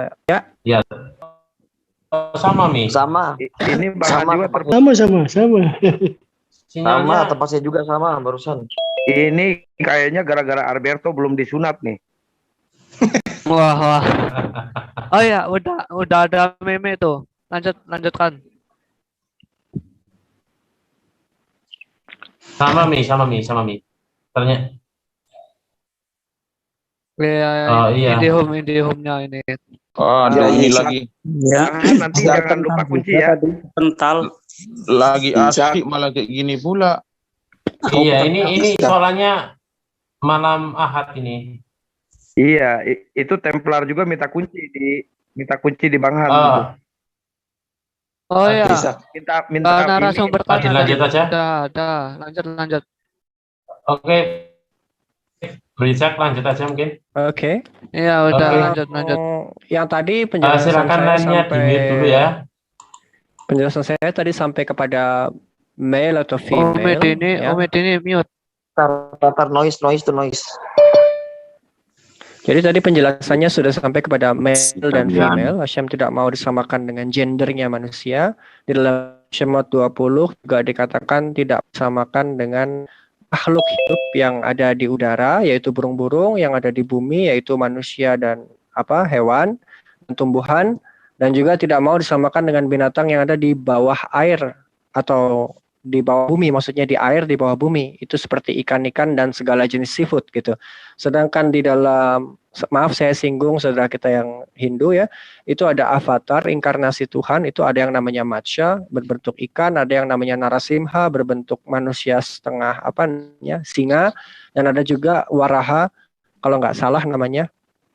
Ya. Ya. Sama Mi. Sama. Ini Bang Sama. juga Sama. Sama, tepasnya juga sama barusan. Ini kayaknya gara-gara Alberto belum disunat nih. Wah. Oh ya, udah ada meme tuh. Lanjutkan. Sama Mi. Ternyata. Oh, iya. Indihome-nya ini. Oh, ada ini lagi. Ya, nanti jangan lupa kunci ya. Pental. Lagi asik malah kayak gini pula. Iya, ini soalnya malam Ahad ini. Iya, itu Templar juga minta kunci di Bang Han. Oh ya. Minta narasumber lanjut aja. Dah, lanjut. Oke. Richard lanjut aja mungkin. Oke. Iya, udah lanjut. Yang tadi penjelasan silakan saya lainnya di-mute dulu ya. Penjelasan saya tadi sampai kepada male atau female. Omid ini mute. Tar noise. Jadi tadi penjelasannya sudah sampai kepada male dan female. Hashem tidak mau disamakan dengan gendernya manusia. Di dalam Shemot 20 juga dikatakan tidak disamakan dengan makhluk hidup yang ada di udara, yaitu burung-burung, yang ada di bumi, yaitu manusia dan hewan dan tumbuhan, dan juga tidak mau disamakan dengan binatang yang ada di bawah air atau di bawah bumi, maksudnya di air di bawah bumi, itu seperti ikan-ikan dan segala jenis seafood gitu. Sedangkan di dalam, maaf saya singgung saudara kita yang Hindu ya, itu ada avatar inkarnasi Tuhan, itu ada yang namanya Matsya berbentuk ikan, ada yang namanya Narasimha berbentuk manusia setengah singa, dan ada juga Waraha kalau nggak salah namanya,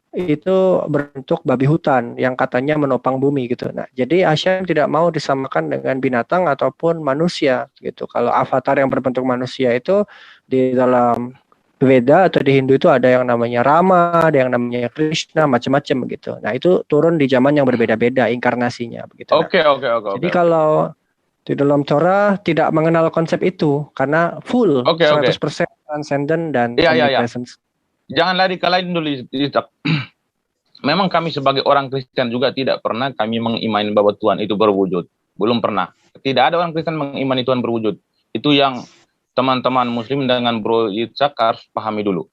itu berbentuk babi hutan yang katanya menopang bumi gitu. Nah, jadi Hashem tidak mau disamakan dengan binatang ataupun manusia gitu. Kalau avatar yang berbentuk manusia itu di dalam Veda atau di Hindu itu ada yang namanya Rama, ada yang namanya Krishna, macam-macam begitu. Nah, itu turun di zaman yang berbeda-beda inkarnasinya begitu. Oke. Jadi kalau di dalam Torah tidak mengenal konsep itu karena full 100% transcendent dan omnipresence. Jangan lari ke lain dulu. Memang kami sebagai orang Kristen juga tidak pernah kami mengimani bahwa Tuhan itu berwujud. Belum pernah. Tidak ada orang Kristen mengimani Tuhan berwujud. Itu yang teman-teman Muslim dengan Bro Yitzhak harus pahami dulu.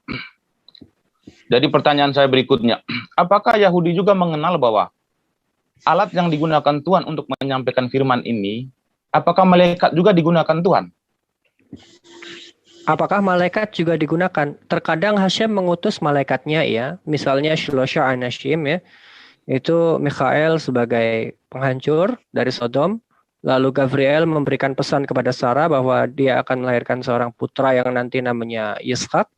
Jadi pertanyaan saya berikutnya. Apakah Yahudi juga mengenal bahwa alat yang digunakan Tuhan untuk menyampaikan firman ini, apakah malaikat juga digunakan Tuhan? Apakah malaikat juga digunakan? Terkadang Hashem mengutus malaikatnya ya. Misalnya Shilosha Anashim ya. Itu Mikhael sebagai penghancur dari Sodom. Lalu Gabriel memberikan pesan kepada Sarah bahwa dia akan melahirkan seorang putra yang nanti namanya Yitzhak.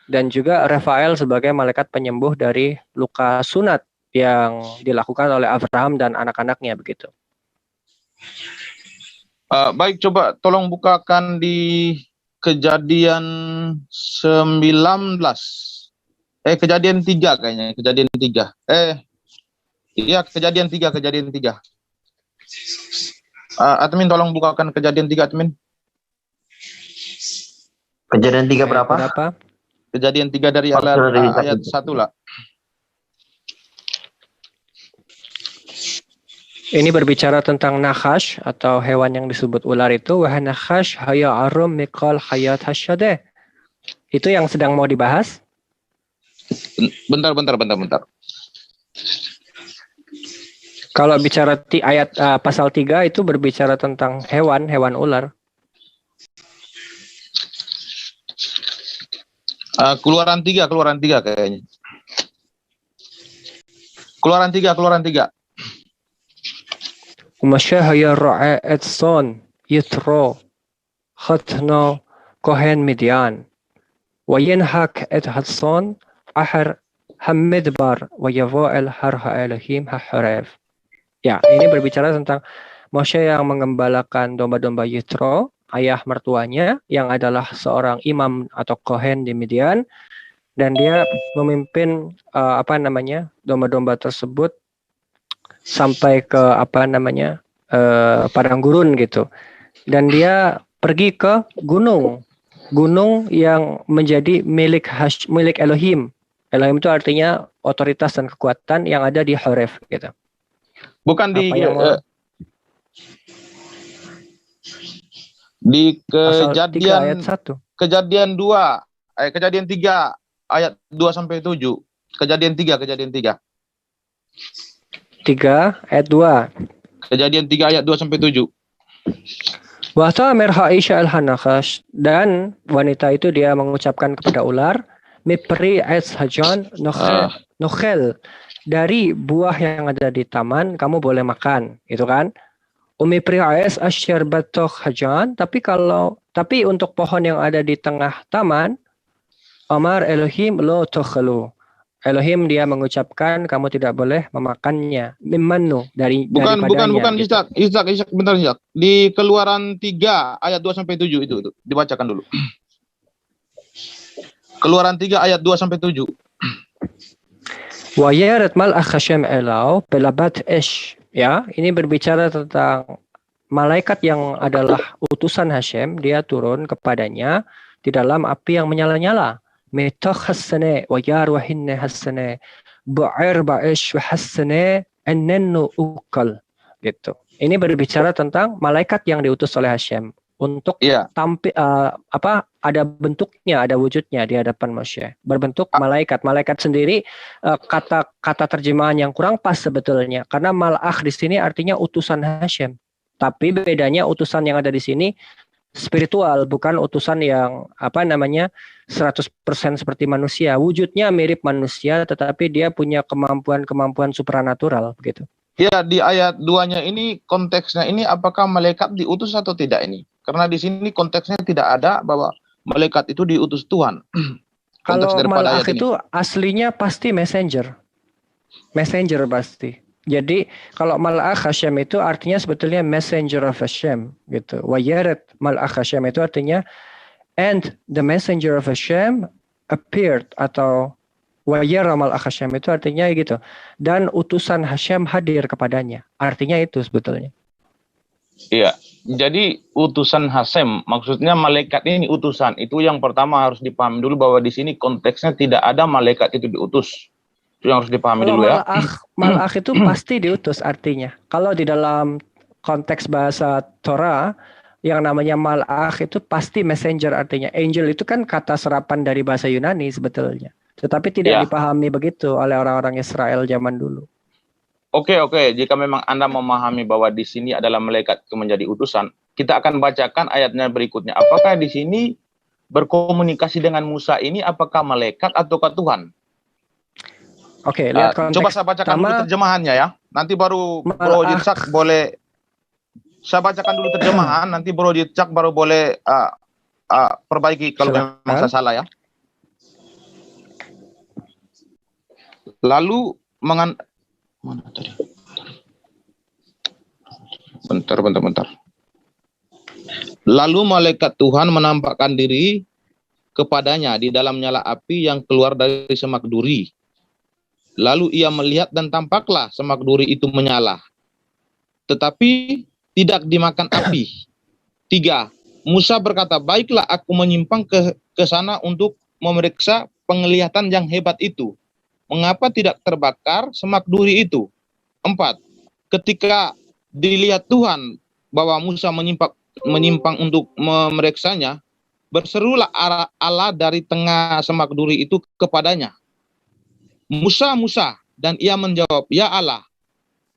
Dan juga Rafael sebagai malaikat penyembuh dari luka sunat yang dilakukan oleh Abraham dan anak-anaknya begitu. Baik, coba tolong bukakan di Kejadian 19. Kejadian 3 kayaknya. Kejadian 3. Iya, Kejadian 3. Admin tolong bukakan Kejadian 3, admin. Kejadian 3 berapa? Kejadian 3 dari ayat 1 lah. Ini berbicara tentang nakhash atau hewan yang disebut ular itu. Wah nakhash haya arum mikal hayat hasyadeh. Itu yang sedang mau dibahas? Bentar. Kalau bicara ayat pasal 3 itu berbicara tentang hewan ular. Keluaran 3 kayaknya. Keluaran 3. Masya haya ra'a etson yitro khatna kohen Midian wa yenhak et hatson ahar hamidbar wa yava'el harha elahim haharev. Ya, ini berbicara tentang Moshe yang mengembalakan domba-domba Yitro, ayah mertuanya yang adalah seorang imam atau kohen di Midian, dan dia memimpin domba-domba tersebut sampai ke padang gurun gitu, dan dia pergi ke gunung yang menjadi milik Elohim Elohim itu artinya otoritas dan kekuatan yang ada di Horeb gitu. Bukan di Apa yang mau- di Pasal 3 kejadian ayat 1. kejadian 2 kejadian 3 ayat 2 sampai 7. Kejadian 3 3 ayat 2. Kejadian 3 ayat 2 sampai 7. Wa ta'mir Aisyah al-Hanakash, dan wanita itu dia mengucapkan kepada ular, mipri ais hajan nokhel, dari buah yang ada di taman kamu boleh makan, itu kan? Umi pri'ais asyarbatok hajan, tapi untuk pohon yang ada di tengah taman, Amar Elohim lo tokhelu. Elohim dia mengucapkan kamu tidak boleh memakannya. Mimanu daripadanya. Bukan gitu. Ishak, bentar Ishak. Di Keluaran 3 ayat 2 sampai 7 itu dibacakan dulu. Keluaran 3 ayat 2 sampai 7. Wa yarat mal'akh Hashem elau pelabat esh. Ya, ini berbicara tentang malaikat yang adalah utusan Hashem, dia turun kepadanya di dalam api yang menyala-nyala. Metokh hassane wa yar wa hinne hassane bu'ir ba'ish wa hassane ennennu ukal. Gitu. Ini berbicara tentang malaikat yang diutus oleh Hashem untuk tampil ada bentuknya, ada wujudnya di hadapan Moshe. Berbentuk malaikat. Malaikat sendiri kata terjemahan yang kurang pas sebetulnya, karena malakh di sini artinya utusan Hashem. Tapi bedanya utusan yang ada di sini spiritual, bukan utusan yang 100% seperti manusia. Wujudnya mirip manusia, tetapi dia punya kemampuan supranatural begitu. Ya, di ayat 2-nya ini konteksnya ini apakah malaikat diutus atau tidak ini? Karena di sini konteksnya tidak ada bahwa malaikat itu diutus Tuhan. Kalau malakh itu aslinya pasti messenger. Messenger pasti. Jadi kalau malakh Hashem itu artinya sebetulnya messenger of Hashem gitu. Wa yarat malakh Hashem itu artinya and the messenger of Hashem appeared, atau wa yara malakh Hashem itu artinya gitu. Dan utusan Hashem hadir kepadanya. Artinya itu sebetulnya. Iya. Jadi utusan Hashem, maksudnya malaikat ini utusan. Itu yang pertama harus dipahami dulu, bahwa di sini konteksnya tidak ada malaikat itu diutus. Itu yang harus dipahami dulu ya. Malakh itu pasti diutus artinya. Kalau di dalam konteks bahasa Torah, yang namanya malakh itu pasti messenger artinya. Angel itu kan kata serapan dari bahasa Yunani sebetulnya. Tetapi tidak dipahami begitu oleh orang-orang Israel zaman dulu. Oke. Jika memang Anda memahami bahwa di sini adalah malaikat itu menjadi utusan, kita akan bacakan ayatnya berikutnya. Apakah di sini berkomunikasi dengan Musa ini apakah malaikat ataukah Tuhan? Oke, lihat konteks. Coba saya bacakan dulu terjemahannya ya. Nanti baru Bro Jitsak boleh. Saya bacakan dulu terjemahan. Nanti Bro Jitsak baru boleh perbaiki kalau memang saya salah ya. Lalu mana tadi? Bentar. Lalu malaikat Tuhan menampakkan diri kepadanya di dalam nyala api yang keluar dari semak duri. Lalu ia melihat dan tampaklah semak duri itu menyala, tetapi tidak dimakan api. 3. Musa berkata, baiklah aku menyimpang ke sana untuk memeriksa penglihatan yang hebat itu. Mengapa tidak terbakar semak duri itu? 4. Ketika dilihat Tuhan bahwa Musa menyimpang untuk memeriksanya, berserulah Allah dari tengah semak duri itu kepadanya, Musa, Musa, dan ia menjawab, ya Allah.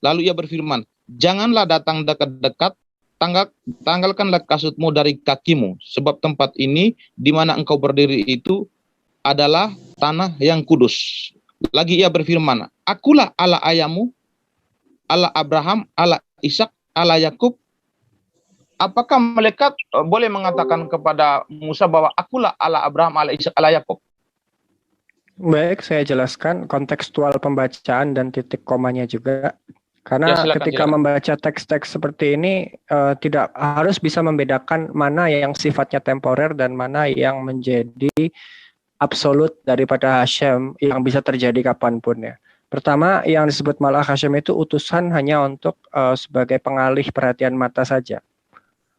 Lalu ia berfirman, janganlah datang dekat-dekat, tanggalkanlah kasutmu dari kakimu, sebab tempat ini di mana engkau berdiri itu adalah tanah yang kudus. Lagi ia berfirman, akulah Allah ayahmu, Allah Abraham, Allah Ishak, Allah Yakub. Apakah malaikat boleh mengatakan kepada Musa bahwa akulah Allah Abraham, Allah Ishak, Allah Yakub? Baik, saya jelaskan kontekstual pembacaan dan titik komanya juga. Karena ketika membaca teks-teks seperti ini tidak harus bisa membedakan mana yang sifatnya temporer dan mana yang menjadi absolut daripada Hashem yang bisa terjadi kapanpun ya. Pertama, yang disebut malakh Hashem itu utusan hanya untuk sebagai pengalih perhatian mata saja.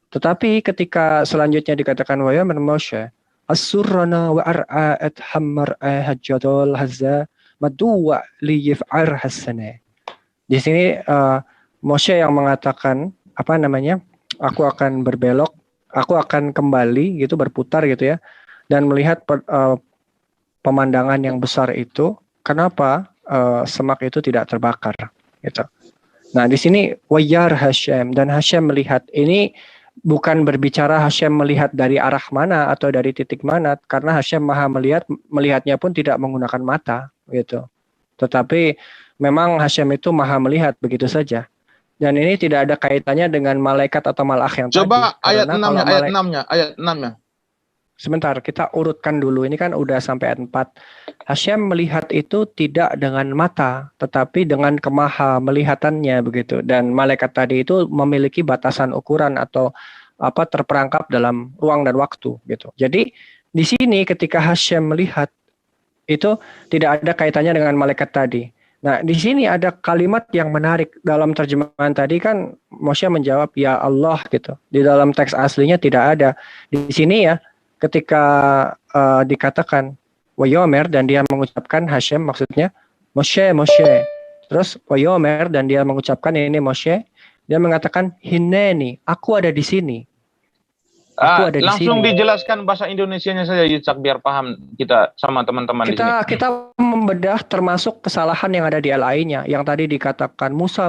Tetapi ketika selanjutnya dikatakan wa ya'mur Moshe, asurrana wa ar'at hammar hajjadul hazza maduwa li yif'ar hasana. Di sini Moshe yang mengatakan apa namanya? Aku akan berbelok, aku akan kembali gitu, berputar gitu ya, dan melihat pemandangan yang besar itu. Kenapa semak itu tidak terbakar gitu. Nah, di sini wayar Hashem, dan Hashem melihat. Ini bukan berbicara Hashem melihat dari arah mana atau dari titik mana, karena Hashem maha melihat, melihatnya pun tidak menggunakan mata gitu. Tetapi memang Hashem itu maha melihat begitu saja. Dan ini tidak ada kaitannya dengan malaikat atau malakh yang Coba tadi. ayat 6-nya, ayat 6-nya. Sebentar, kita urutkan dulu. Ini kan udah sampai ayat 4. Hashem melihat itu tidak dengan mata, tetapi dengan kemaha melihatannya begitu. Dan malaikat tadi itu memiliki batasan ukuran atau apa terperangkap dalam ruang dan waktu gitu. Jadi di sini ketika Hashem melihat itu tidak ada kaitannya dengan malaikat tadi. Nah, di sini ada kalimat yang menarik dalam terjemahan tadi kan Moshe menjawab ya Allah gitu. Di dalam teks aslinya tidak ada. Di sini ya ketika dikatakan Wayomer dan dia mengucapkan Hashem maksudnya Moshe. Terus Wayomer dan dia mengucapkan ini Moshe, dia mengatakan Hineni, aku ada di sini. Aku ada di Langsung sini. dijelaskan bahasa Indonesianya saja Yitzhak biar paham kita sama teman-teman di sini. Kita membedah termasuk kesalahan yang ada di LAI-nya yang tadi dikatakan Musa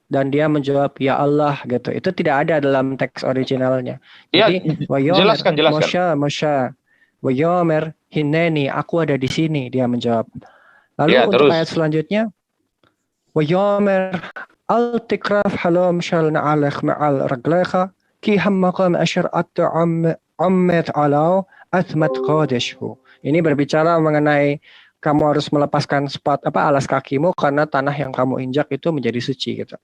dan dia menjawab ya Allah gitu. Itu tidak ada dalam teks originalnya. Jadi ya, jelaskan. Moshe Wayomer Hineni, aku ada di sini, dia menjawab. Lalu ya, untuk terus. ayat selanjutnya Wayomer al-tikraf halam shal na'alek ma'al raglecha ki hammaqam asyar'at ammet alau athmat qadishu. Ini berbicara mengenai kamu harus melepaskan alas kakimu karena tanah yang kamu injak itu menjadi suci gitu.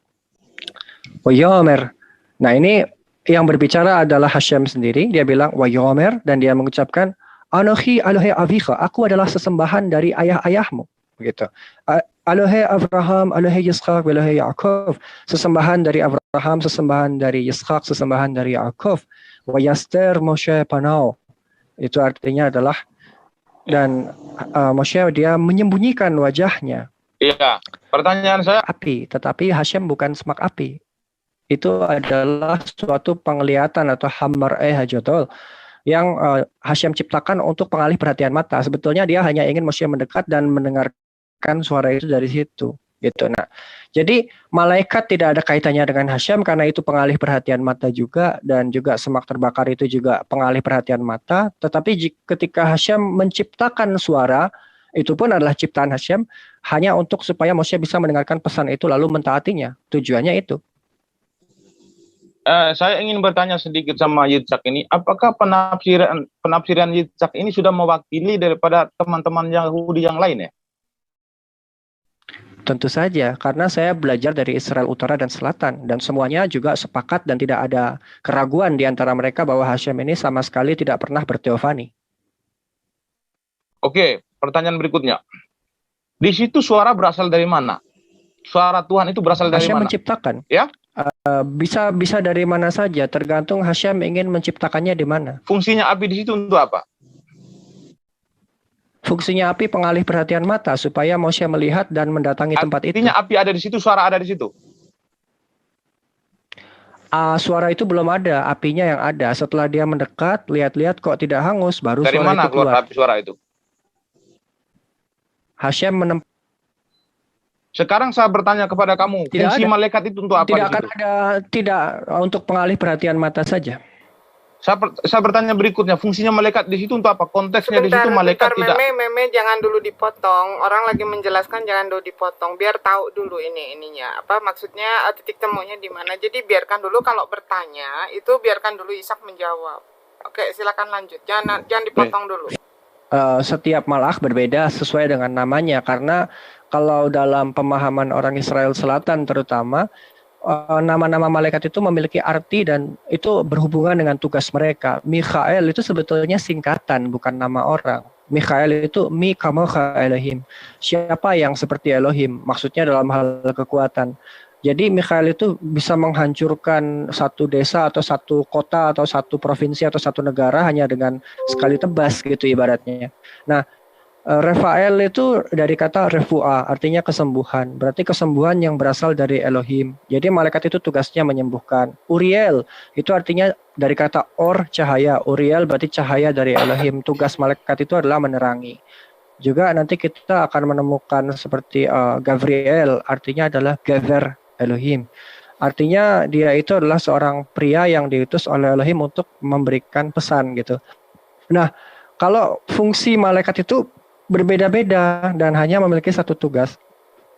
Wayomer. Nah, ini yang berbicara adalah Hashem sendiri. Dia bilang Wayomer dan dia mengucapkan Anohi Alohe Avika, aku adalah sesembahan dari ayah-ayahmu begitu. Alohe Abraham, Alohe Yitzchak, Alohe Yaakov, sesembahan dari Abraham, sesembahan dari Yitzchak, sesembahan dari Yaakov. Wayaster Moshe Panau. Itu artinya adalah dan Moshe dia menyembunyikan wajahnya. Iya, pertanyaan saya api, tetapi Hashem bukan semak api. Itu adalah suatu penglihatan atau hammar hajatol yang Hashem ciptakan untuk pengalih perhatian mata. Sebetulnya dia hanya ingin Moshe mendekat dan mendengarkan suara itu dari situ. Gitu. Nah, jadi malaikat tidak ada kaitannya dengan Hashem karena itu pengalih perhatian mata juga, dan juga semak terbakar itu juga pengalih perhatian mata. Tetapi ketika Hashem menciptakan suara, itu pun adalah ciptaan Hashem hanya untuk supaya Moshe bisa mendengarkan pesan itu lalu mentaatinya. Tujuannya itu. Saya ingin bertanya sedikit sama Yitzhak ini, apakah penafsiran Yitzhak ini sudah mewakili daripada teman-teman Yahudi yang lain ya? Tentu saja, karena saya belajar dari Israel Utara dan Selatan, dan semuanya juga sepakat dan tidak ada keraguan di antara mereka bahwa Hashem ini sama sekali tidak pernah berteofani. Oke, pertanyaan berikutnya. Di situ suara berasal dari mana? Suara Tuhan itu berasal dari Hashem mana? Menciptakan. Ya? Bisa dari mana saja, tergantung Hashem ingin menciptakannya di mana. Fungsinya api di situ untuk apa? Fungsinya api pengalih perhatian mata supaya Moshe melihat dan mendatangi tempat itu. Artinya api ada di situ, suara ada di situ. Suara itu belum ada, apinya yang ada. Setelah dia mendekat, lihat-lihat kok tidak hangus, baru dari suara mana itu keluar. api suara itu? Hashem Sekarang saya bertanya kepada kamu, fungsi malaikat itu untuk apa? Tidak untuk pengalih perhatian mata saja. Saya bertanya berikutnya, fungsinya malaikat di situ untuk apa? Konteksnya di situ malaikat tidak. Meme jangan dulu dipotong. Orang lagi menjelaskan jangan dulu dipotong. Biar tahu dulu ininya. Apa maksudnya titik temunya di mana. Jadi biarkan dulu kalau bertanya itu biarkan dulu Ishak menjawab. Oke, silakan lanjut. Jangan dipotong dulu. Setiap malakh berbeda sesuai dengan namanya, karena kalau dalam pemahaman orang Israel Selatan terutama nama-nama malaikat itu memiliki arti dan itu berhubungan dengan tugas mereka. Mikhael itu sebetulnya singkatan, bukan nama orang. Mikhael itu mi kamocha Elohim. Siapa yang seperti Elohim? Maksudnya dalam hal kekuatan. Jadi Mikhail itu bisa menghancurkan satu desa atau satu kota atau satu provinsi atau satu negara hanya dengan sekali tebas gitu ibaratnya. Nah, Rafael itu dari kata refuah, artinya kesembuhan. Berarti kesembuhan yang berasal dari Elohim. Jadi malaikat itu tugasnya menyembuhkan. Uriel itu artinya dari kata or, cahaya. Uriel berarti cahaya dari Elohim. Tugas malaikat itu adalah menerangi. Juga nanti kita akan menemukan seperti Gabriel, artinya adalah Gever Elohim. Artinya dia itu adalah seorang pria yang diutus oleh Elohim untuk memberikan pesan gitu. Nah, kalau fungsi malaikat itu berbeda-beda dan hanya memiliki satu tugas.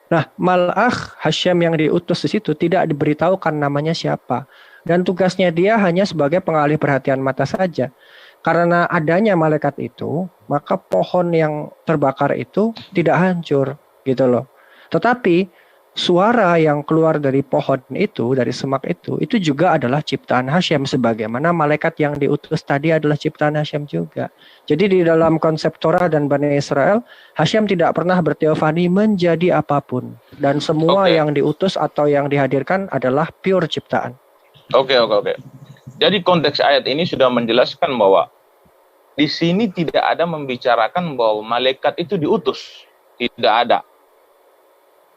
Nah, Malach Hashem yang diutus di situ tidak diberitahukan namanya siapa. Dan tugasnya dia hanya sebagai pengalih perhatian mata saja. Karena adanya malaikat itu, maka pohon yang terbakar itu tidak hancur gitu loh. Tetapi suara yang keluar dari pohon itu, dari semak itu juga adalah ciptaan Hashem, sebagaimana malaikat yang diutus tadi adalah ciptaan Hashem juga. Jadi di dalam konsep Torah dan Bani Israel, Hashem tidak pernah berteofani menjadi apapun. Dan semua yang diutus atau yang dihadirkan adalah pure ciptaan. Oke. Jadi konteks ayat ini sudah menjelaskan bahwa di sini tidak ada membicarakan bahwa malaikat itu diutus. Tidak ada.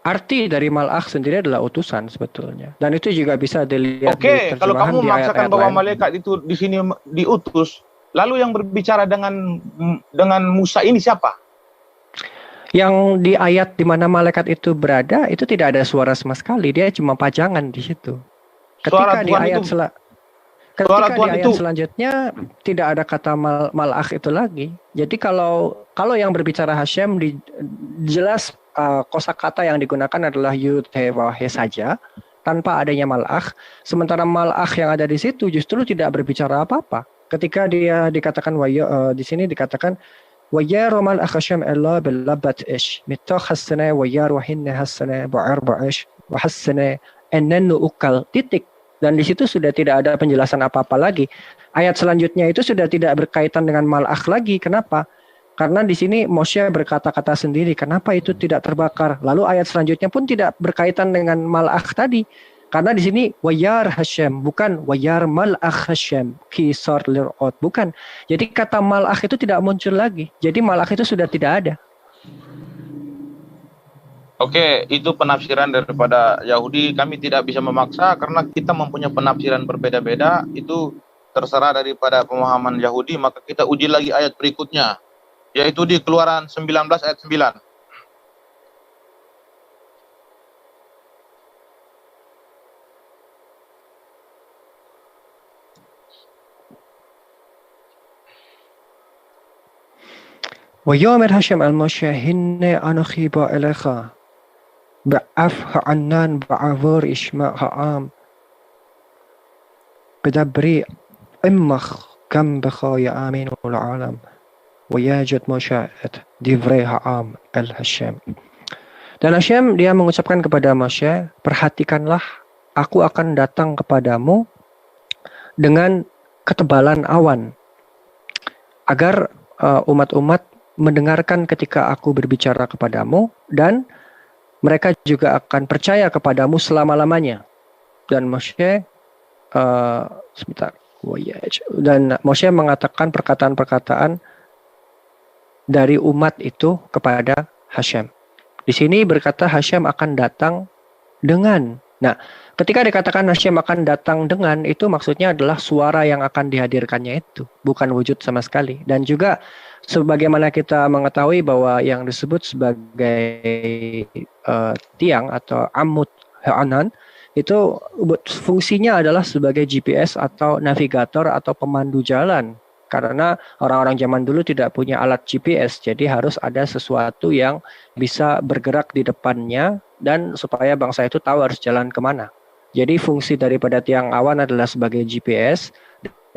Arti dari malach sendiri adalah utusan sebetulnya. Dan itu juga bisa dilihat Oke, di kalau terjemahan kamu di memaksakan ayat-ayat bahwa lain. malaikat itu di sini diutus, lalu yang berbicara dengan Musa ini siapa? Yang di ayat di mana malaikat itu berada, itu tidak ada suara sama sekali. Dia cuma pajangan di situ. Suara Ketika di Tuhan ayat itu- ketika di Tuhan ayat itu- selanjutnya tidak ada kata malach itu lagi. Jadi kalau yang berbicara Hashem jelas kosakata yang digunakan adalah yud he waw he saja tanpa adanya malach. Sementara malach yang ada di situ justru tidak berbicara apa-apa. Ketika dia dikatakan di sini dikatakan ويا رمال أخشم الله باللبت إيش متاخ السنة ويا روحين هالسنة بعرب إيش وحسنة إنن أكل titik. Dan di situ sudah tidak ada penjelasan apa-apa lagi. Ayat selanjutnya itu sudah tidak berkaitan dengan malach lagi. Kenapa? Karena di sini Moshe berkata-kata sendiri. Kenapa itu tidak terbakar? Lalu ayat selanjutnya pun tidak berkaitan dengan malach tadi. Karena di sini wayar Hashem, bukan wayar malach Hashem, kisar lirot, bukan. Jadi kata malach itu tidak muncul lagi. Jadi malach itu sudah tidak ada. Oke, itu penafsiran daripada Yahudi. Kami tidak bisa memaksa karena kita mempunyai penafsiran berbeda-beda. Itu terserah daripada pemahaman Yahudi. Maka kita uji lagi ayat berikutnya, yaitu di Keluaran 19 ayat 9. ويومر هشم الموشى هن أنخي بائلخا بعف عنان بعفور إشماء هام بدبري إمخ كم بخايا آمين العالم وياجد مشاهد ديفري هام الهشم. Dan Hashem dia mengucapkan kepada Moshe, perhatikanlah, aku akan datang kepadamu dengan ketebalan awan agar umat-umat mendengarkan ketika aku berbicara kepadamu dan mereka juga akan percaya kepadamu selama-lamanya. Dan Moshe dan Moshe mengatakan perkataan-perkataan dari umat itu kepada Hashem. Di sini berkata Hashem akan datang dengan. Nah, ketika dikatakan Hashem akan datang dengan, itu maksudnya adalah suara yang akan dihadirkannya itu, bukan wujud sama sekali. Dan juga sebagaimana kita mengetahui bahwa yang disebut sebagai tiang atau amud ha'anan itu fungsinya adalah sebagai GPS atau navigator atau pemandu jalan. Karena orang-orang zaman dulu tidak punya alat GPS, jadi harus ada sesuatu yang bisa bergerak di depannya dan supaya bangsa itu tahu harus jalan kemana. Jadi fungsi daripada tiang awan adalah sebagai GPS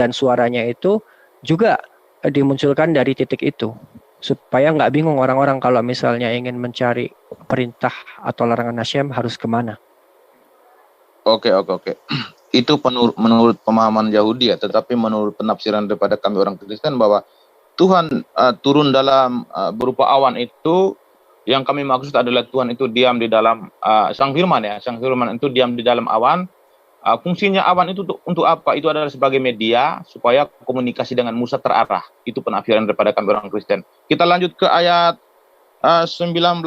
dan suaranya itu juga dimunculkan dari titik itu. Supaya nggak bingung orang-orang kalau misalnya ingin mencari perintah atau larangan Hashem harus kemana. Oke. Itu menurut pemahaman Yahudi ya, tetapi menurut penafsiran daripada kami orang Kristen bahwa Tuhan turun dalam berupa awan itu Yang kami maksud adalah Tuhan itu diam di dalam Sang Firman ya. Sang Firman itu diam di dalam awan. Fungsinya awan itu untuk apa? Itu adalah sebagai media supaya komunikasi dengan Musa terarah. Itu penafsiran daripada kami orang Kristen. Kita lanjut ke ayat 19,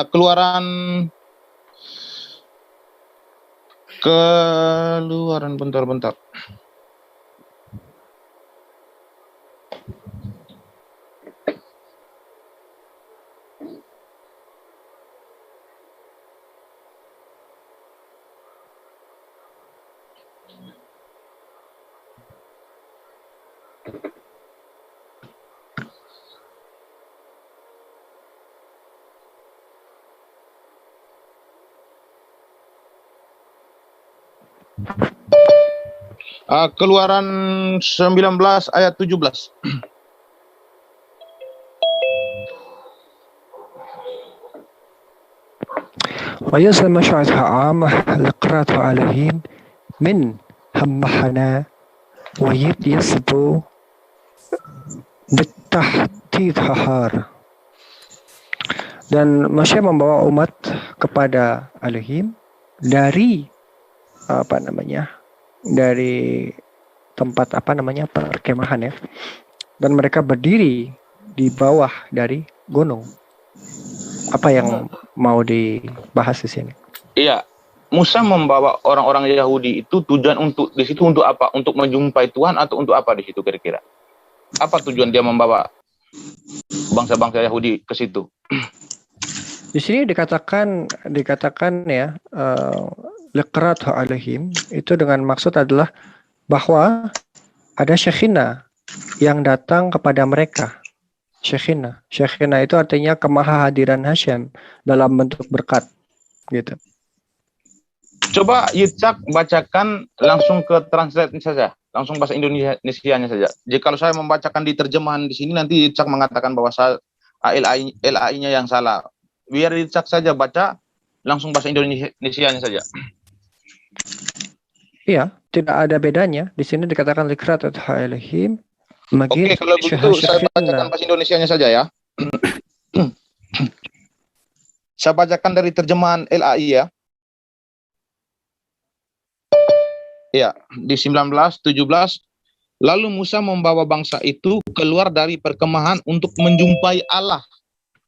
Keluaran bentar. Keluaran 19 ayat 17. ويصل مشعثها عامة لقراتها عليهم من همحنا ويسبو بالتحتيد hahar. Dan Moshe membawa umat kepada Elohim dari dari tempat perkemahan ya, dan mereka berdiri di bawah dari gunung. Apa yang mau dibahas di sini? Iya, Musa membawa orang-orang Yahudi itu tujuan di situ untuk apa? Untuk menjumpai Tuhan atau untuk apa di situ kira-kira? Apa tujuan dia membawa bangsa-bangsa Yahudi ke situ? Di sini dikatakan ya, Liqrat alaihim itu dengan maksud adalah bahwa ada Shekinah yang datang kepada mereka. Shekinah itu artinya kemahahadiran Hashem dalam bentuk berkat, gitu. Coba Yitzhak bacakan langsung ke translate saja, langsung bahasa Indonesianya saja. Jadi kalau saya membacakan di terjemahan di sini nanti Yitzhak mengatakan bahwa LAI-nya yang salah. Biar Yitzhak saja baca langsung bahasa Indonesianya saja. Iya, tidak ada bedanya. Di sini dikatakan Liqrat alaihim. Oke, kalau begitu saya bacakan bahasa Indonesianya saja ya. Saya bacakan dari terjemahan LAI ya. Ya, di 19:17, lalu Musa membawa bangsa itu keluar dari perkemahan untuk menjumpai Allah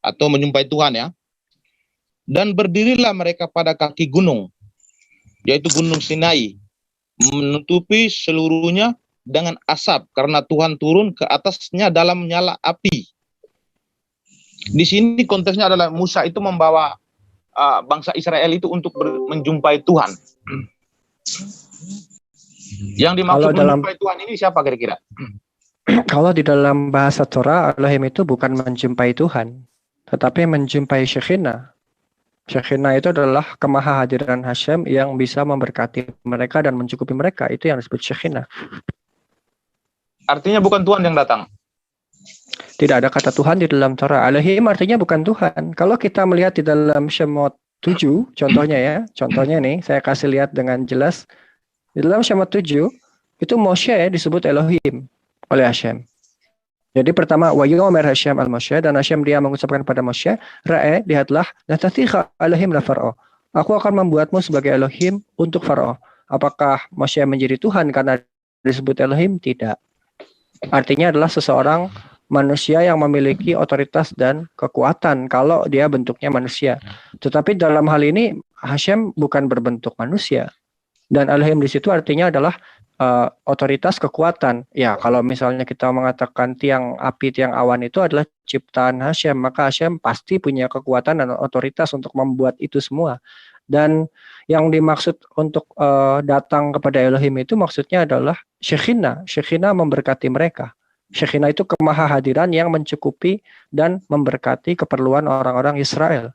atau menjumpai Tuhan ya. Dan berdirilah mereka pada kaki gunung, yaitu Gunung Sinai, menutupi seluruhnya dengan asap karena Tuhan turun ke atasnya dalam nyala api. Di sini konteksnya adalah Musa itu membawa bangsa Israel itu untuk menjumpai Tuhan. Yang dimaksud menjumpai Tuhan ini siapa kira-kira? Kalau di dalam bahasa Torah, Elohim itu bukan menjumpai Tuhan, tetapi menjumpai Shekinah. Shekinah itu adalah kemahahadiran Hashem yang bisa memberkati mereka dan mencukupi mereka. Itu yang disebut Shekinah. Artinya bukan Tuhan yang datang. Tidak ada kata Tuhan di dalam Torah. Elohim artinya bukan Tuhan. Kalau kita melihat di dalam Shemot 7, contohnya ya. Contohnya nih, saya kasih lihat dengan jelas. Di dalam Shemot 7, itu Moshe disebut Elohim oleh Hashem. Jadi pertama, wa yomer Hashem al-Moshe, dan Hashem dia mengucapkan kepada Moshe, Ra'e, lihatlah, latatikha Elohim la Faro. Aku akan membuatmu sebagai Elohim untuk Faro. Apakah Moshe menjadi Tuhan karena disebut Elohim? Tidak. Artinya adalah seseorang manusia yang memiliki otoritas dan kekuatan kalau dia bentuknya manusia. Tetapi dalam hal ini, Hashem bukan berbentuk manusia. Dan Elohim di situ artinya adalah otoritas kekuatan. Ya, kalau misalnya kita mengatakan tiang api, tiang awan itu adalah ciptaan Hashem, maka Hashem pasti punya kekuatan dan otoritas untuk membuat itu semua. Dan yang dimaksud untuk datang kepada Elohim itu maksudnya adalah Shekinah. Shekinah memberkati mereka. Shekinah itu kemahahadiran yang mencukupi dan memberkati keperluan orang-orang Israel.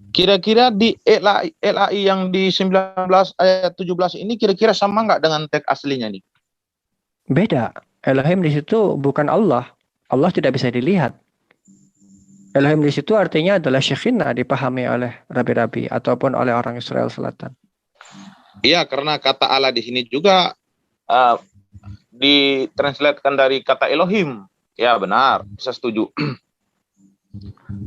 Kira-kira di LAI yang di 19 ayat 17 ini kira-kira sama nggak dengan teks aslinya nih? Beda. Elohim di situ bukan Allah. Allah tidak bisa dilihat. Elohim di situ artinya adalah Shekinah, dipahami oleh rabi-rabi ataupun oleh orang Israel Selatan. Iya, karena kata Allah di sini juga ditranslatekan dari kata Elohim. Ya benar, saya setuju.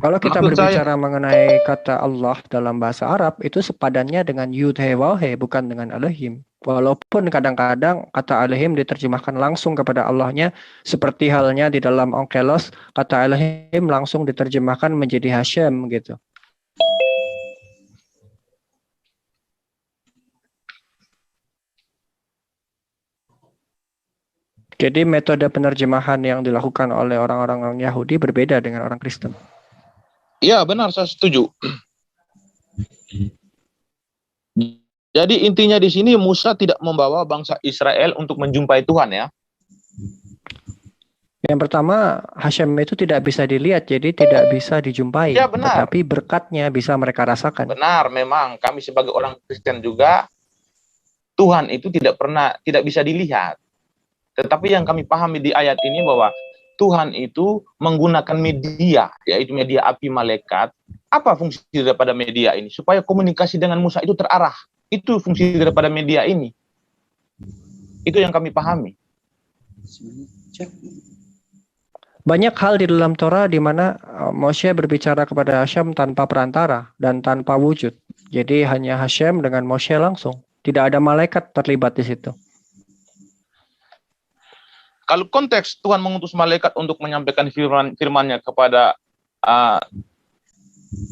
Kalau kita Maksud saya- berbicara mengenai kata Allah dalam bahasa Arab, itu sepadannya dengan Yud He Waw He, bukan dengan Elohim. Walaupun kadang-kadang kata Elohim diterjemahkan langsung kepada Allahnya, seperti halnya di dalam Onkelos, kata Elohim langsung diterjemahkan menjadi Hashem gitu. Jadi metode penerjemahan yang dilakukan oleh orang-orang Yahudi berbeda dengan orang Kristen. Iya benar, saya setuju. Jadi intinya di sini Musa tidak membawa bangsa Israel untuk menjumpai Tuhan ya. Yang pertama, Hashem itu tidak bisa dilihat, jadi tidak bisa dijumpai. Ya, benar. Tetapi berkatnya bisa mereka rasakan. Benar, memang kami sebagai orang Kristen juga Tuhan itu tidak bisa dilihat. Tetapi yang kami pahami di ayat ini bahwa Tuhan itu menggunakan media, yaitu media api malaikat. Apa fungsi daripada media ini? Supaya komunikasi dengan Musa itu terarah. Itu fungsi daripada media ini. Itu yang kami pahami. Banyak hal di dalam Torah di mana Moshe berbicara kepada Hashem tanpa perantara dan tanpa wujud. Jadi hanya Hashem dengan Moshe langsung. Tidak ada malaikat terlibat di situ. Kalau konteks Tuhan mengutus malaikat untuk menyampaikan firman-nya kepada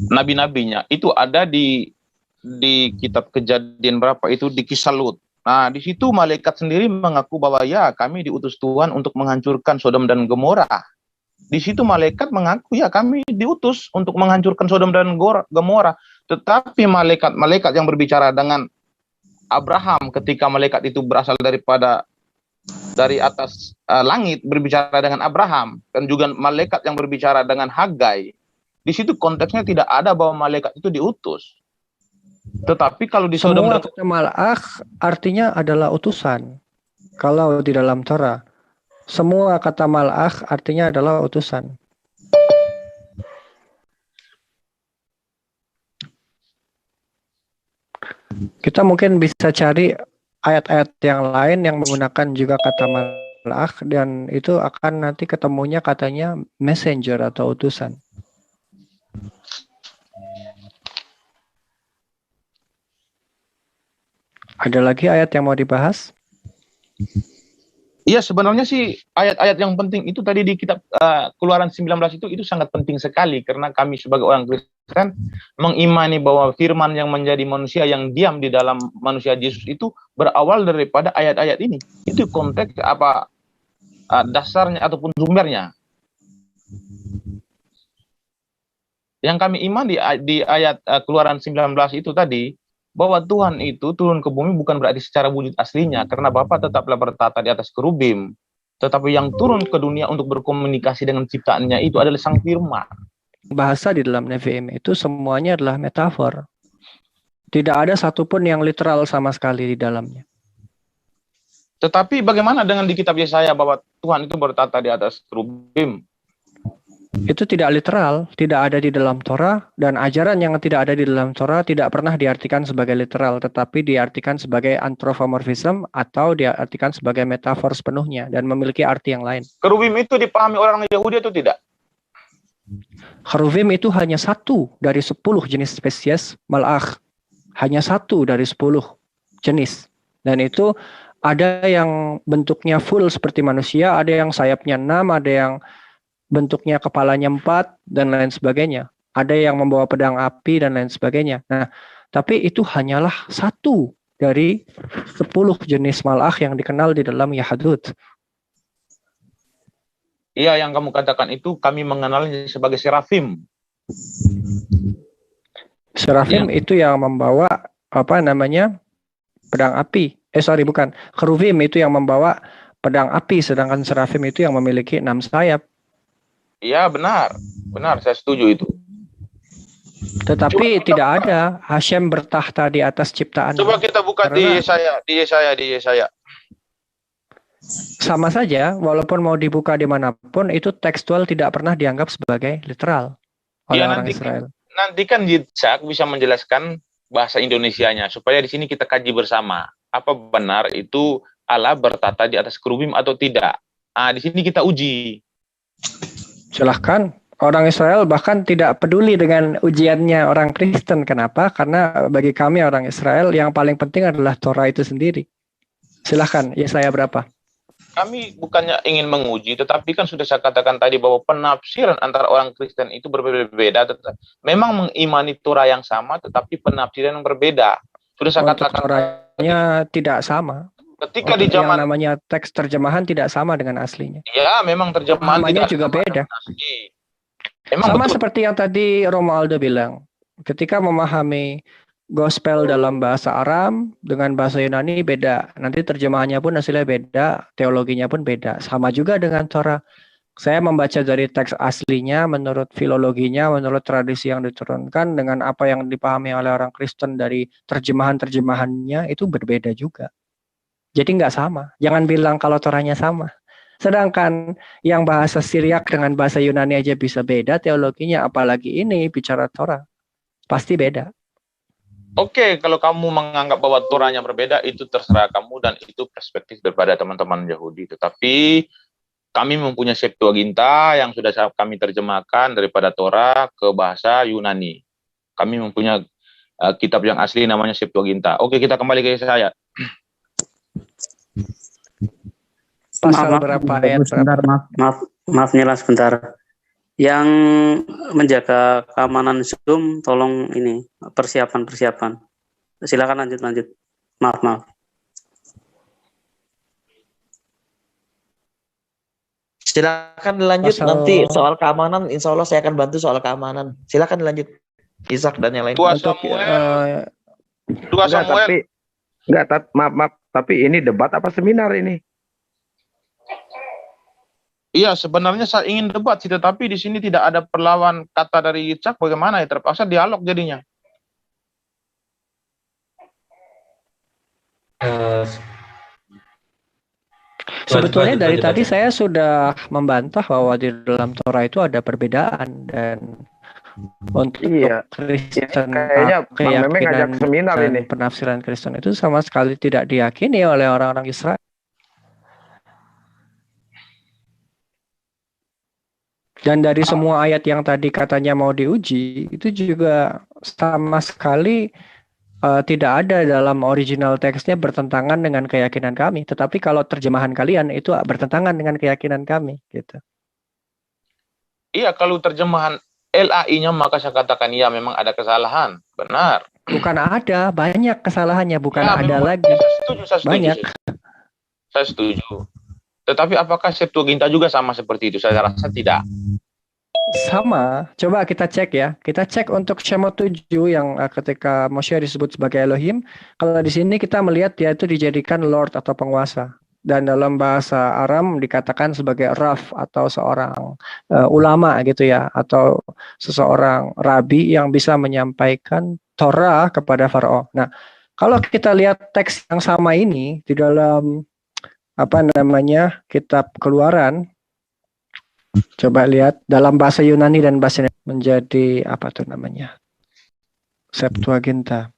nabi-nabinya, itu ada di kitab Kejadian berapa itu di Kisah Lut. Nah, di situ malaikat sendiri mengaku bahwa ya kami diutus Tuhan untuk menghancurkan Sodom dan Gomora. Di situ malaikat mengaku ya kami diutus untuk menghancurkan Sodom dan Gomora. Tetapi malaikat yang berbicara dengan Abraham ketika malaikat itu berasal dari atas langit berbicara dengan Abraham, dan juga malaikat yang berbicara dengan Hagai. Di situ konteksnya tidak ada bahwa malaikat itu diutus. Tetapi kalau di Sodom Semua dan kata malak artinya adalah utusan. Kalau di dalam Torah, semua kata malak artinya adalah utusan. Kita mungkin bisa cari ayat-ayat yang lain yang menggunakan juga kata malak, dan itu akan nanti ketemunya katanya messenger atau utusan. Ada lagi ayat yang mau dibahas? iya sebenarnya sih ayat-ayat yang penting itu tadi di kitab Keluaran 19 itu sangat penting sekali, karena kami sebagai orang Kristen mengimani bahwa firman yang menjadi manusia yang diam di dalam manusia Yesus itu berawal daripada ayat-ayat ini. Itu konteks dasarnya ataupun sumbernya. Yang kami iman di ayat Keluaran 19 itu tadi, bahwa Tuhan itu turun ke bumi bukan berarti secara wujud aslinya, karena Bapa tetaplah bertata di atas kerubim. Tetapi yang turun ke dunia untuk berkomunikasi dengan ciptaannya itu adalah Sang Firman. Bahasa di dalam Nevi'im itu semuanya adalah metafor. Tidak ada satupun yang literal sama sekali di dalamnya. Tetapi bagaimana dengan di kitab Yesaya bahwa Tuhan itu bertata di atas kerubim? Itu tidak literal, tidak ada di dalam Torah, dan ajaran yang tidak ada di dalam Torah tidak pernah diartikan sebagai literal, tetapi diartikan sebagai anthropomorphism atau diartikan sebagai metafor sepenuhnya dan memiliki arti yang lain. Kerubim itu dipahami orang Yahudi atau tidak? Cherubim itu hanya satu dari 10 jenis spesies malakh. Hanya satu dari 10 jenis. Dan itu ada yang bentuknya full seperti manusia, ada yang sayapnya 6, ada yang bentuknya kepalanya 4, dan lain sebagainya. Ada yang membawa pedang api dan lain sebagainya. Nah, tapi itu hanyalah satu dari 10 jenis malakh yang dikenal di dalam Yahudut. Iya, yang kamu katakan itu kami mengenalnya sebagai serafim. Serafim itu yang membawa pedang api. Bukan. Cherubim itu yang membawa pedang api, sedangkan serafim itu yang memiliki 6 sayap. Iya, benar. Benar, saya setuju itu. Tetapi tidak ada Hashem bertahta di atas ciptaan. Coba kita buka di Yesaya. Sama saja, walaupun mau dibuka dimanapun, itu tekstual tidak pernah dianggap sebagai literal oleh orang Israel. Nanti kan Yitzhak bisa menjelaskan bahasa Indonesianya, supaya di sini kita kaji bersama. Apa benar itu Allah bertata di atas kerubim atau tidak? Di sini kita uji. Silahkan. Orang Israel bahkan tidak peduli dengan ujiannya orang Kristen. Kenapa? Karena bagi kami orang Israel yang paling penting adalah Torah itu sendiri. Silahkan, Yesaya berapa? Kami bukannya ingin menguji, tetapi kan sudah saya katakan tadi bahwa penafsiran antara orang Kristen itu berbeda-beda. Memang mengimani Torah yang sama, tetapi penafsiran yang berbeda. Sudah saya Untuk katakan. Torahnya tidak sama. Ketika di zaman yang namanya teks terjemahan tidak sama dengan aslinya. Ya, memang terjemahan Namanya tidak juga sama beda. dengan asli. Memang Sama betul. seperti yang tadi Romualdo bilang. Ketika memahami gospel dalam bahasa Aram dengan bahasa Yunani beda. Nanti terjemahannya pun hasilnya beda, teologinya pun beda. Sama juga dengan Torah. Saya membaca dari teks aslinya, menurut filologinya, menurut tradisi yang diturunkan, dengan apa yang dipahami oleh orang Kristen dari terjemahan-terjemahannya, itu berbeda juga. Jadi nggak sama. Jangan bilang kalau Torahnya sama. Sedangkan yang bahasa Syriak dengan bahasa Yunani aja bisa beda teologinya, apalagi ini bicara Torah. Pasti beda. Oke, kalau kamu menganggap bahwa Torahnya berbeda, itu terserah kamu dan itu perspektif daripada teman-teman Yahudi. Tetapi kami mempunyai Septuaginta yang sudah kami terjemahkan daripada Torah ke bahasa Yunani. Kami mempunyai kitab yang asli namanya Septuaginta. Oke, kita kembali ke saya. Pasal berapa ayat berapa? Maaf nyela sebentar. Yang menjaga keamanan Zoom tolong ini persiapan. Silakan lanjut. Maaf. Silakan dilanjut. Nanti soal keamanan, insya Allah saya akan bantu soal keamanan. Silakan dilanjut, Ishak dan yang lain. Maaf. Tapi ini debat apa seminar ini? Iya, sebenarnya saya ingin debat sih, tetapi di sini tidak ada perlawan kata dari Yitzhak. Bagaimana ya, terpaksa dialog jadinya. Sebetulnya dari tadi saya sudah membantah bahwa di dalam Torah itu ada perbedaan, dan untuk Kristen keyakinan dan penafsiran Kristen itu sama sekali tidak diyakini oleh orang-orang Israel. Dan dari semua ayat yang tadi katanya mau diuji, itu juga sama sekali tidak ada dalam original teksnya bertentangan dengan keyakinan kami. Tetapi kalau terjemahan kalian itu bertentangan dengan keyakinan kami, gitu. Iya, kalau terjemahan LAI-nya maka saya katakan ya memang ada kesalahan, benar. Bukan ada, banyak kesalahannya, bukan ya, ada lagi. Saya setuju. Banyak. Saya setuju. Tetapi apakah Septuaginta juga sama seperti itu? Saya rasa tidak. Sama. Coba kita cek ya. Kita cek untuk Shemot 7 yang ketika Moshe disebut sebagai Elohim. Kalau di sini kita melihat dia itu dijadikan Lord atau penguasa. Dan dalam bahasa Aram dikatakan sebagai Rav atau seorang ulama gitu ya. Atau seseorang rabi yang bisa menyampaikan Torah kepada Faraon. Nah, kalau kita lihat teks yang sama ini di dalam kitab Keluaran, coba lihat dalam bahasa Yunani dan bahasa Indonesia menjadi Septuaginta.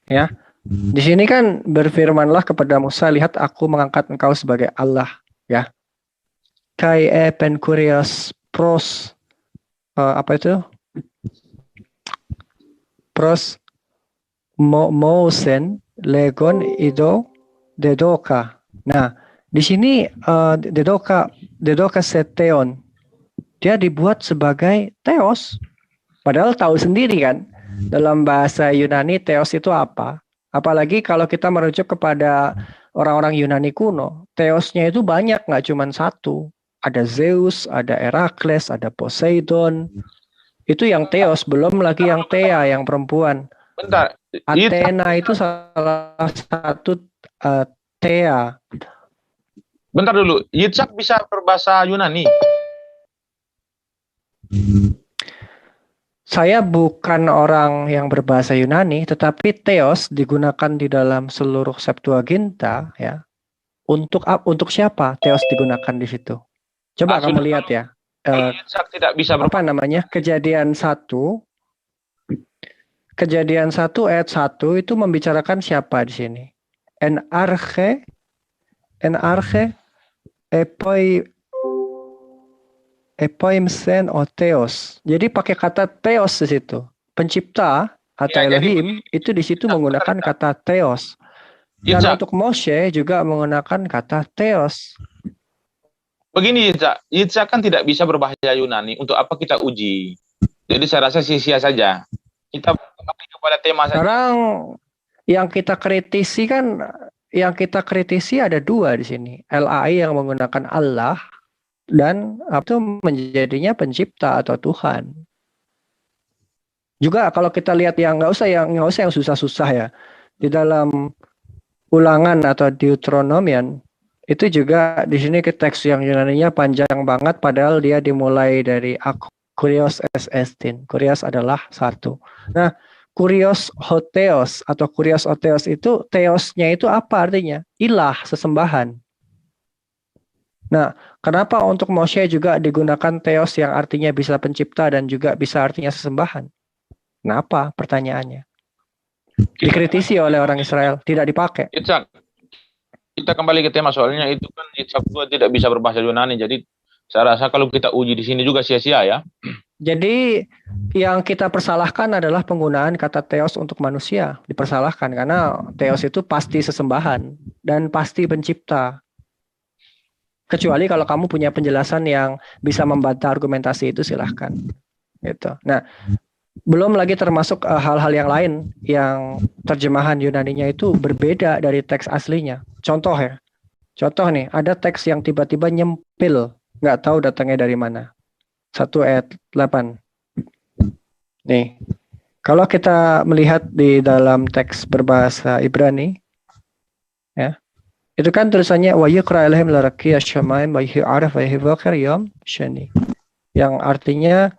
Ya. Di sini kan berfirmanlah kepada Musa, lihat aku mengangkat engkau sebagai Allah, ya. Kai pen kurios pros pros mosen legon ido dedoka. Nah, di sini dedoka seteon, dia dibuat sebagai theos. Padahal tahu sendiri kan, dalam bahasa Yunani theos itu apa? Apalagi kalau kita merujuk kepada orang-orang Yunani kuno, theosnya itu banyak, nggak cuma satu. Ada Zeus, ada Herakles, ada Poseidon. Itu yang theos, belum lagi yang Thea, yang perempuan. Bentar. Athena itu salah satu Thea. Bentar dulu, Yitzhak bisa berbahasa Yunani? Saya bukan orang yang berbahasa Yunani, tetapi theos digunakan di dalam seluruh Septuaginta, ya. Untuk siapa theos digunakan di situ? Coba kamu lihat ya. Yitzhak tidak bisa Kejadian 1 ayat 1 itu membicarakan siapa di sini? Enarche epoi epoimsen o theos. Jadi pakai kata theos di situ. Pencipta atau Ya, jadi Elohim itu di situ menggunakan kata theos. Dan Yitzhak, untuk Moshe juga menggunakan kata theos. begini Yitzhak kan tidak bisa berbahasa Yunani. Untuk apa kita uji? Jadi saya rasa sia-sia saja. Kita kembali kepada tema saja. Sekarang yang kita kritisi ada dua di sini. LAI yang menggunakan Allah dan itu menjadinya pencipta atau Tuhan. Juga kalau kita lihat yang nggak usah yang susah-susah ya. Di dalam Ulangan atau Deuteronomian itu juga di sini ke teks yang Yunaninya panjang banget padahal dia dimulai dari kurios es estin. Kurios adalah satu. Nah, kurios hotheos atau kurios hotheos itu theosnya itu apa artinya? Ilah, sesembahan. Nah, kenapa untuk Moshe juga digunakan theos yang artinya bisa pencipta dan juga bisa artinya sesembahan? Kenapa? Pertanyaannya. Dikritisi oleh orang Israel, tidak dipakai. Yitzhak, kita kembali ke tema soalnya itu kan Yitzhak juga tidak bisa berbahasa Yunani. Jadi saya rasa kalau kita uji di sini juga sia-sia ya. Jadi yang kita persalahkan adalah penggunaan kata theos untuk manusia. Dipersalahkan karena theos itu pasti sesembahan dan pasti pencipta. Kecuali kalau kamu punya penjelasan yang bisa membantah argumentasi itu silahkan. Gitu. Nah, belum lagi termasuk hal-hal yang lain yang terjemahan Yunaninya itu berbeda dari teks aslinya. Contoh nih, ada teks yang tiba-tiba nyempil, nggak tahu datangnya dari mana. 1 ayat 8. Nih, kalau kita melihat di dalam teks berbahasa Ibrani, ya, itu kan tulisannya wa yaqra alaihim laraqi asyamaim wa yu'arif wa yuhbakar yom shani. Yang artinya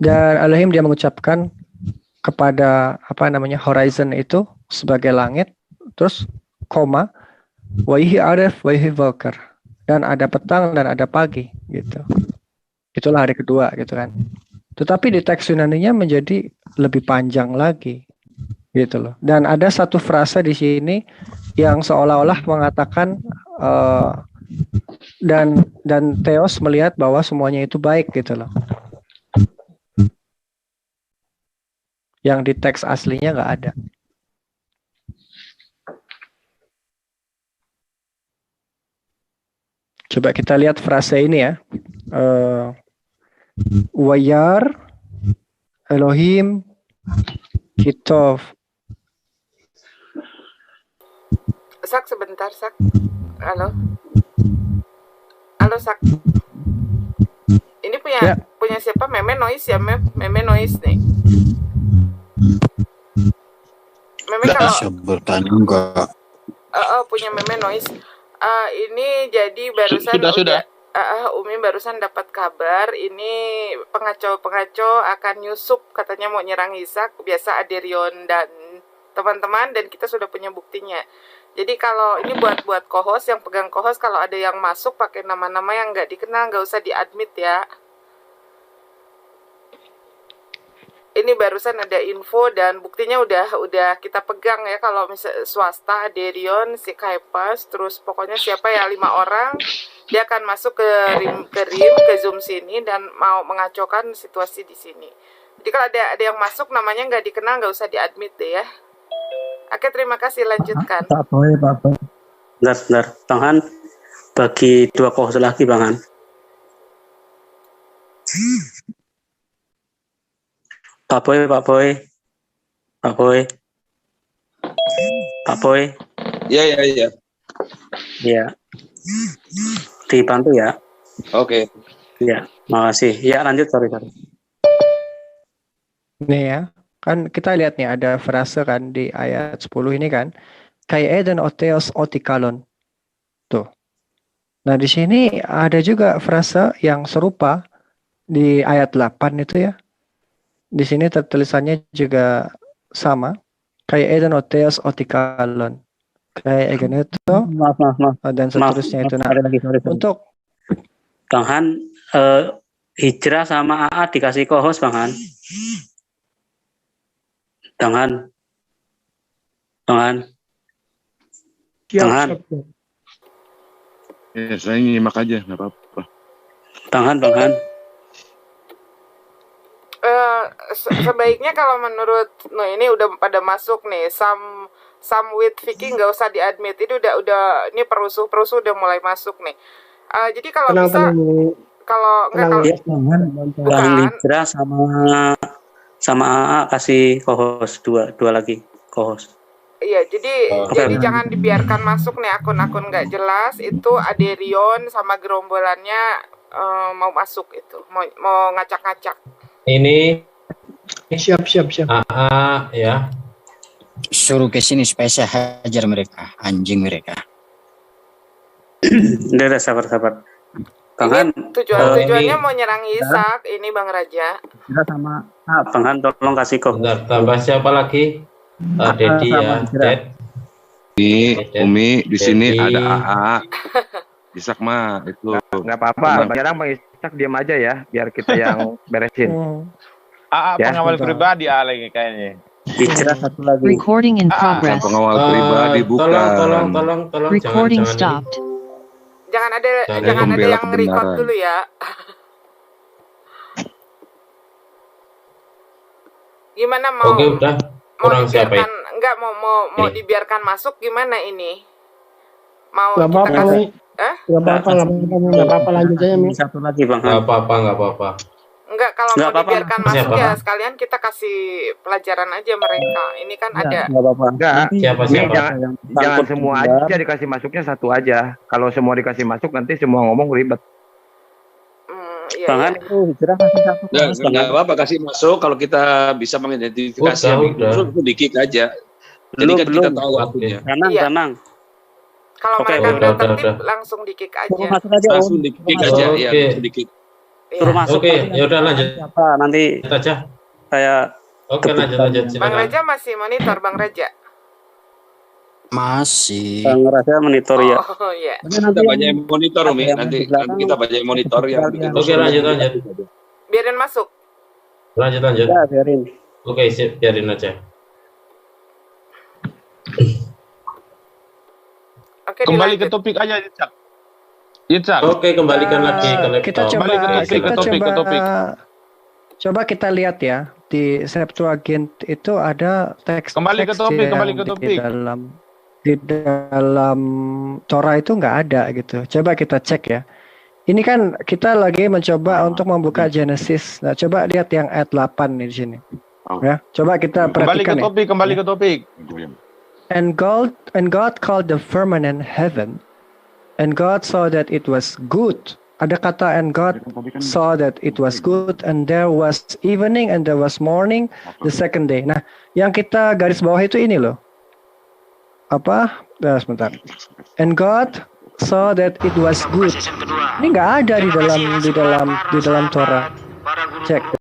dan Elohim dia mengucapkan kepada horizon itu sebagai langit, terus koma waihi arif waihi valkar, dan ada petang dan ada pagi gitu. Itulah hari kedua gitu kan. Tetapi di teks Yunaninya menjadi lebih panjang lagi gitu loh. Dan ada satu frase di sini yang seolah-olah mengatakan dan Theos melihat bahwa semuanya itu baik gitu loh. Yang di teks aslinya nggak ada. Coba kita lihat frase ini ya. Wayar Elohim Kitov. Sak sebentar, Sak. Halo. Halo, Sak. Ini punya siapa? Meme Noise ya, Meme Noise nih. Meme kalau bisa bertanya enggak? punya Meme Noise. Ini jadi barusan sudah. Umi barusan dapat kabar ini pengacau akan nyusup, katanya mau nyerang Ishak, biasa Aderion dan teman-teman, dan kita sudah punya buktinya. Jadi kalau ini buat co-host yang pegang co-host, kalau ada yang masuk pakai nama-nama yang nggak dikenal nggak usah di-admit ya. Ini barusan ada info dan buktinya udah kita pegang ya. Kalau misalnya swasta, Aderion, si Kaipas, terus pokoknya siapa ya 5 orang, dia akan masuk ke Zoom sini dan mau mengacaukan situasi di sini. Jadi kalau ada yang masuk namanya nggak dikenal nggak usah di-admit deh ya. Oke, terima kasih, lanjutkan. Bentar. Bang Han, bagi 2 kohos lagi Bang Han. Pak Boy. Iya. Iya. Dibantu ya. Oke. Iya, makasih. Ya, lanjut, sorry. Nih ya, kan kita lihat nih ada frase kan di ayat 10 ini kan. Kai eden oteos otikalon. Tuh. Nah, di sini ada juga frase yang serupa di ayat 8 itu ya. Di sini tertulisannya juga sama. Kayak Eden Oteos Otikalon. Kayak Egeneto. Maaf. Dan seterusnya itu. Nah, Sorry. Untuk Bang Han, Hijrah sama AA dikasih co-host Bang Han. Bang Han. Ya, saya nyimak aja, nggak apa-apa. Bang Han. Sebaiknya kalau menurut ini udah pada masuk nih, Sam with Vicky nggak usah di-admit. Ini udah ini perusuh udah mulai masuk nih. Jadi kalau bisa kalau Bang Hijrah sama AA kasih co-host dua lagi co-host. Iya, jadi jangan dibiarkan masuk nih akun-akun nggak jelas. Itu Aderion sama gerombolannya mau masuk itu, mau ngacak-ngacak. Ini Siap. ya. Suruh ke sini supaya saya hajar mereka, anjing mereka. Udah sabar. Bang Han, Tujuannya mau nyerang Ishak, ini Bang Raja. Hijrah sama Bang Han tolong kasih co-host. Bentar, tambah siapa lagi? Dedi ya. Umi di sini ada AA. Ishak mah itu. Nggak apa-apa. Sekarang Bang Ishak diam aja ya, biar kita yang beresin. AA Ya, pengawal betul. pribadi lagi kayaknya. Hijrah satu lagi. Recording in progress. Pengawal pribadi bukan. Tolong, Recording jangan stopped. Jangan ada pembela yang record kebenaran. dulu ya. Gimana mau Oke, udah. Kurang siapa ya? Enggak mau dibiarkan masuk gimana ini? Mau Nggak kita apa-apa kasih nih. Nggak apa-apa lanjut aja Mi. Satu lagi Bang Han. Nggak apa-apa. Enggak, kalau Nggak mau apa-apa. dibiarkan masuk Siapa? ya sekalian kita kasih pelajaran aja mereka. Ini kan ada. Nggak apa-apa. Enggak. Siapa? Ini jangan Takut semua juga. aja dikasih masuknya satu aja. Kalau semua dikasih masuk nanti semua ngomong ribet. Iya, Bang Han itu Hijrah kasih satu co-host. Bang Nggak Han. apa-apa kasih masuk kalau kita bisa mengidentifikasi yang Udah. masuk itu di-kick aja. Jadi kan kita Belum. tahu akunnya. Iya. Tenang. Kalau Oke, mereka udah. udah tertib langsung di-kick Suruh aja. masuk aja Om. Langsung di-kick aja Oke. ya, langsung di-kick. Suruh masuk. Oke, nanti ya udah lanjut Siapa nanti aja. saya Oke, lanjut Bang silakan. Raja masih monitor Bang Raja. Masih. Bang Raja monitor ya. Oh iya. Kita banyak yang monitor Umi. yang Nanti di belakang, kita banyak yang monitor yang bikin Oke, lanjut. Biarin masuk. Lanjut. Ya, biarin. Oke, sip, biarin aja. Oke, Kembali ke dilanjut. topik aja, Itzak. Oke, kembalikan lagi ke laptop. Kita Kembali ke topik. coba kita lihat ya di Septuagint itu ada teks Kembali ke topik, yang kembali ke topik. di dalam Torah itu nggak ada gitu. Coba kita cek ya. Ini kan kita lagi mencoba untuk membuka Genesis. Nah, coba lihat yang ayat 8 nih di sini. Ya, coba kita perhatikan ya. Kembali ke topik. And God called the firmament heaven, and God saw that it was good. Ada kata and God saw that it was good, and there was evening and there was morning the second day. Nah, yang kita garis bawah itu ini loh. Apa? Sebentar. And God saw that it was good. Ini nggak ada di dalam Torah. Cek.